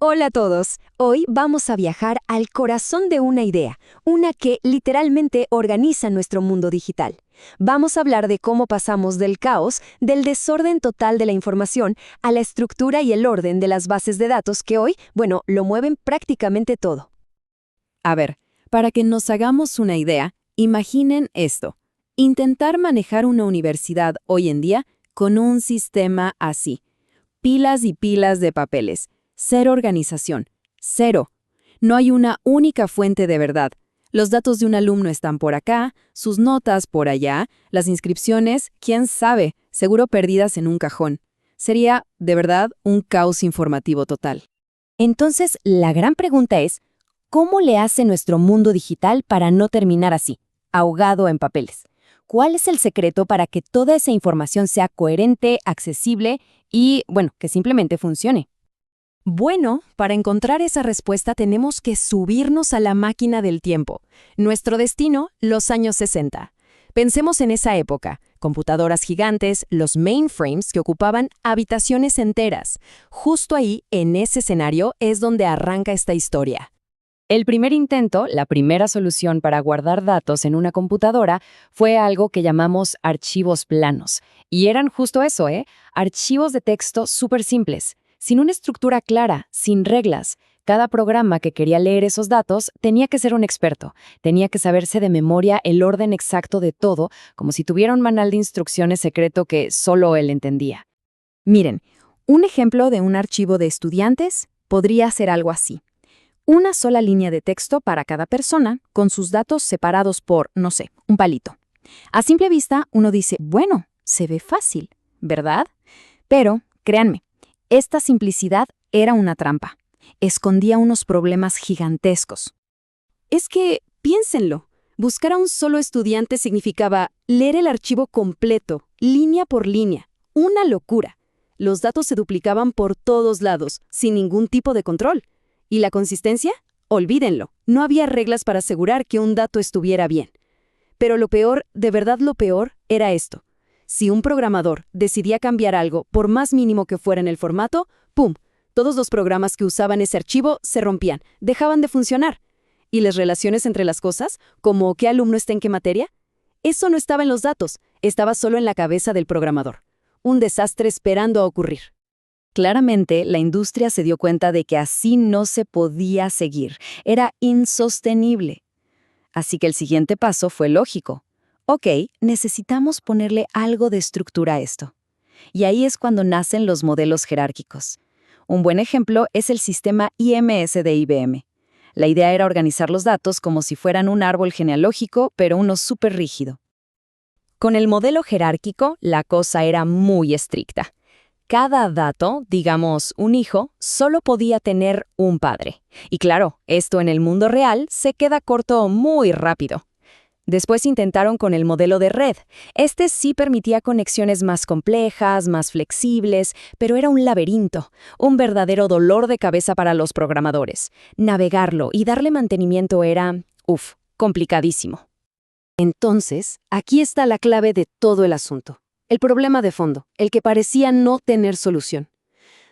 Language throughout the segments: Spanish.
Hola a todos. Hoy vamos a viajar al corazón de una idea, una que literalmente organiza nuestro mundo digital. Vamos a hablar de cómo pasamos del caos, del desorden total de la información, a la estructura y el orden de las bases de datos que hoy, lo mueven prácticamente todo. A ver, para que nos hagamos una idea, imaginen esto. Intentar manejar una universidad hoy en día con un sistema así. Pilas y pilas de papeles. Cero organización. Cero. No hay una única fuente de verdad. Los datos de un alumno están por acá, sus notas por allá, las inscripciones, quién sabe, seguro perdidas en un cajón. Sería, de verdad, un caos informativo total. Entonces, la gran pregunta es, ¿cómo le hace nuestro mundo digital para no terminar así, ahogado en papeles? ¿Cuál es el secreto para que toda esa información sea coherente, accesible y, que simplemente funcione? Bueno, para encontrar esa respuesta tenemos que subirnos a la máquina del tiempo. Nuestro destino, los años 60. Pensemos en esa época, computadoras gigantes, los mainframes que ocupaban habitaciones enteras. Justo ahí, en ese escenario, es donde arranca esta historia. El primer intento, la primera solución para guardar datos en una computadora, fue algo que llamamos archivos planos. Y eran justo eso, archivos de texto súper simples, sin una estructura clara, sin reglas. Cada programa que quería leer esos datos tenía que ser un experto, tenía que saberse de memoria el orden exacto de todo, como si tuviera un manual de instrucciones secreto que solo él entendía. Miren, un ejemplo de un archivo de estudiantes podría ser algo así. Una sola línea de texto para cada persona, con sus datos separados por, un palito. A simple vista, uno dice, bueno, se ve fácil, ¿verdad? Pero, créanme, esta simplicidad era una trampa. Escondía unos problemas gigantescos. Es que, piénsenlo, buscar a un solo estudiante significaba leer el archivo completo, línea por línea. Una locura. Los datos se duplicaban por todos lados, sin ningún tipo de control. ¿Y la consistencia? Olvídenlo. No había reglas para asegurar que un dato estuviera bien. Pero lo peor, de verdad lo peor, era esto. Si un programador decidía cambiar algo, por más mínimo que fuera en el formato, ¡pum!, todos los programas que usaban ese archivo se rompían, dejaban de funcionar. ¿Y las relaciones entre las cosas? ¿Como qué alumno está en qué materia? Eso no estaba en los datos, estaba solo en la cabeza del programador. Un desastre esperando a ocurrir. Claramente, la industria se dio cuenta de que así no se podía seguir. Era insostenible. Así que el siguiente paso fue lógico. Ok, necesitamos ponerle algo de estructura a esto. Y ahí es cuando nacen los modelos jerárquicos. Un buen ejemplo es el sistema IMS de IBM. La idea era organizar los datos como si fueran un árbol genealógico, pero uno súper rígido. Con el modelo jerárquico, la cosa era muy estricta. Cada dato, digamos un hijo, solo podía tener un padre. Y claro, esto en el mundo real se queda corto muy rápido. Después intentaron con el modelo de red. Este sí permitía conexiones más complejas, más flexibles, pero era un laberinto, un verdadero dolor de cabeza para los programadores. Navegarlo y darle mantenimiento era, complicadísimo. Entonces, aquí está la clave de todo el asunto. El problema de fondo, el que parecía no tener solución.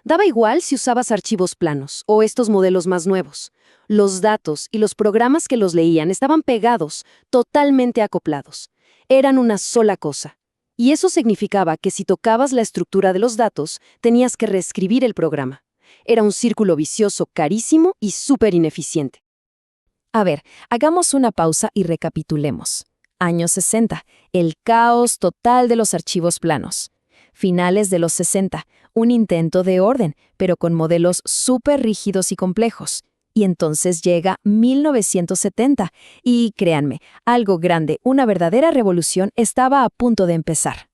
Daba igual si usabas archivos planos o estos modelos más nuevos. Los datos y los programas que los leían estaban pegados, totalmente acoplados. Eran una sola cosa. Y eso significaba que si tocabas la estructura de los datos, tenías que reescribir el programa. Era un círculo vicioso carísimo y súper ineficiente. A ver, hagamos una pausa y recapitulemos. Años 60, el caos total de los archivos planos. Finales de los 60, un intento de orden, pero con modelos súper rígidos y complejos. Y entonces llega 1970, y créanme, algo grande, una verdadera revolución estaba a punto de empezar.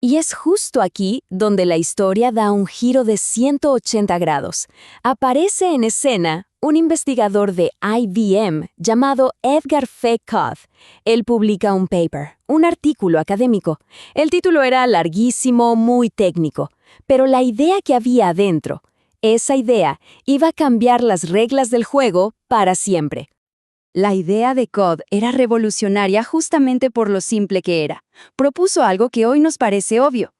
Y es justo aquí donde la historia da un giro de 180 grados. Aparece en escena un investigador de IBM llamado Edgar F. Codd. Él publica un paper, un artículo académico. El título era larguísimo, muy técnico, pero la idea que había adentro, esa idea iba a cambiar las reglas del juego para siempre. La idea de Codd era revolucionaria justamente por lo simple que era. Propuso algo que hoy nos parece obvio.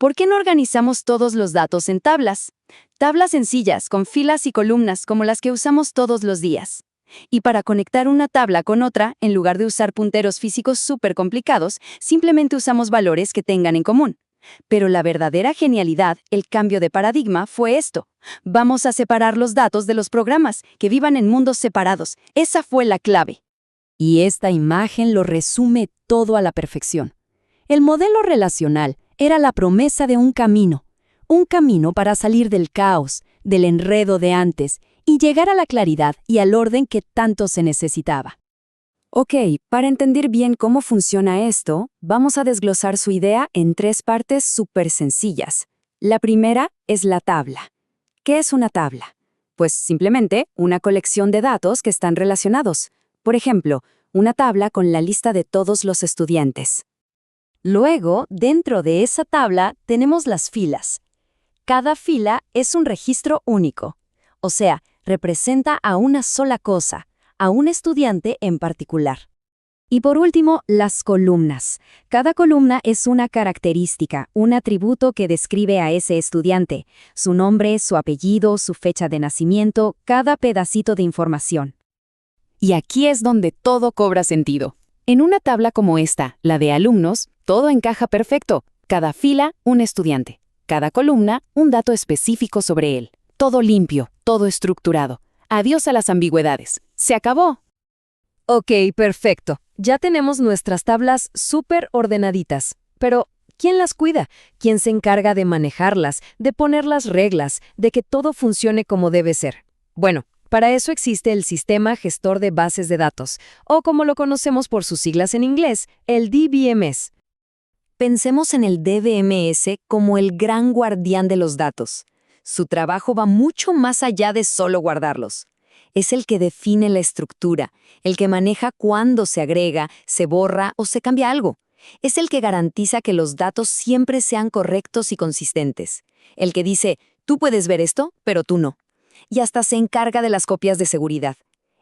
¿por qué no organizamos todos los datos en tablas? Tablas sencillas, con filas y columnas, como las que usamos todos los días. Y para conectar una tabla con otra, en lugar de usar punteros físicos súper complicados, simplemente usamos valores que tengan en común. Pero la verdadera genialidad, el cambio de paradigma, fue esto. Vamos a separar los datos de los programas, que vivan en mundos separados. Esa fue la clave. Y esta imagen lo resume todo a la perfección. El modelo relacional era la promesa de un camino para salir del caos, del enredo de antes, y llegar a la claridad y al orden que tanto se necesitaba. Ok, para entender bien cómo funciona esto, vamos a desglosar su idea en 3 partes súper sencillas. La primera es la tabla. ¿Qué es una tabla? Pues simplemente una colección de datos que están relacionados. Por ejemplo, una tabla con la lista de todos los estudiantes. Luego, dentro de esa tabla, tenemos las filas. Cada fila es un registro único, o sea, representa a una sola cosa, a un estudiante en particular. Y por último, las columnas. Cada columna es una característica, un atributo que describe a ese estudiante, su nombre, su apellido, su fecha de nacimiento, cada pedacito de información. Y aquí es donde todo cobra sentido. En una tabla como esta, la de alumnos, todo encaja perfecto. Cada fila, un estudiante. Cada columna, un dato específico sobre él. Todo limpio, todo estructurado. Adiós a las ambigüedades. ¡Se acabó! Ok, perfecto. Ya tenemos nuestras tablas súper ordenaditas. Pero, ¿quién las cuida? ¿Quién se encarga de manejarlas, de poner las reglas, de que todo funcione como debe ser? Bueno, para eso existe el Sistema Gestor de Bases de Datos, o como lo conocemos por sus siglas en inglés, el DBMS. Pensemos en el DBMS como el gran guardián de los datos. Su trabajo va mucho más allá de solo guardarlos. Es el que define la estructura, el que maneja cuándo se agrega, se borra o se cambia algo. Es el que garantiza que los datos siempre sean correctos y consistentes. El que dice, tú puedes ver esto, pero tú no. Y hasta se encarga de las copias de seguridad.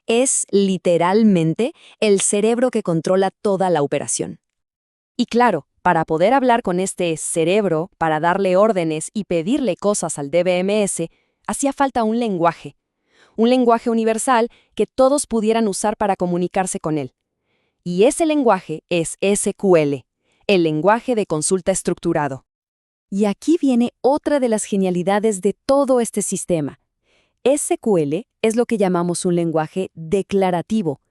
Es, literalmente, el cerebro que controla toda la operación. Y claro, para poder hablar con este cerebro, para darle órdenes y pedirle cosas al DBMS, hacía falta un lenguaje universal que todos pudieran usar para comunicarse con él. Y ese lenguaje es SQL, el lenguaje de consulta estructurado. Y aquí viene otra de las genialidades de todo este sistema. SQL es lo que llamamos un lenguaje declarativo.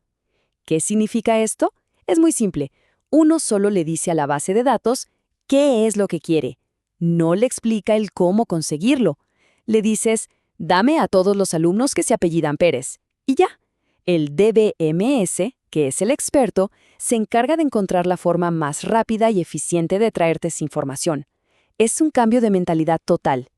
¿Qué significa esto? Es muy simple. Uno solo le dice a la base de datos qué es lo que quiere. No le explica el cómo conseguirlo. Le dices, dame a todos los alumnos que se apellidan Pérez. Y ya. El DBMS, que es el experto, se encarga de encontrar la forma más rápida y eficiente de traerte esa información. Es un cambio de mentalidad total.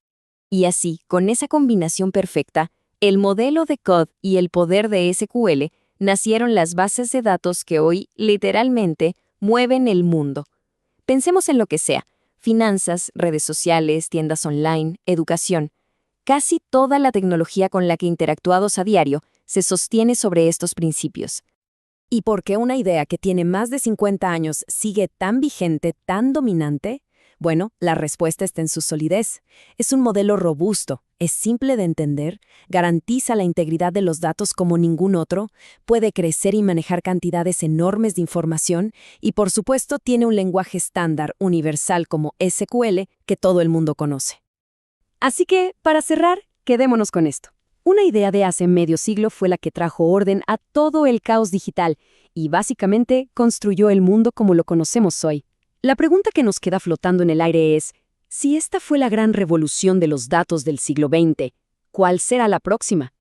Y así, con esa combinación perfecta, el modelo de COD y el poder de SQL, nacieron las bases de datos que hoy, literalmente, mueven el mundo. Pensemos en lo que sea: finanzas, redes sociales, tiendas online, educación. Casi toda la tecnología con la que interactuamos a diario se sostiene sobre estos principios. ¿Y por qué una idea que tiene más de 50 años sigue tan vigente, tan dominante? Bueno, la respuesta está en su solidez. Es un modelo robusto, es simple de entender, garantiza la integridad de los datos como ningún otro, puede crecer y manejar cantidades enormes de información y, por supuesto, tiene un lenguaje estándar universal como SQL que todo el mundo conoce. Así que, para cerrar, quedémonos con esto. Una idea de hace medio siglo fue la que trajo orden a todo el caos digital y básicamente construyó el mundo como lo conocemos hoy. La pregunta que nos queda flotando en el aire es, si esta fue la gran revolución de los datos del siglo XX, ¿cuál será la próxima?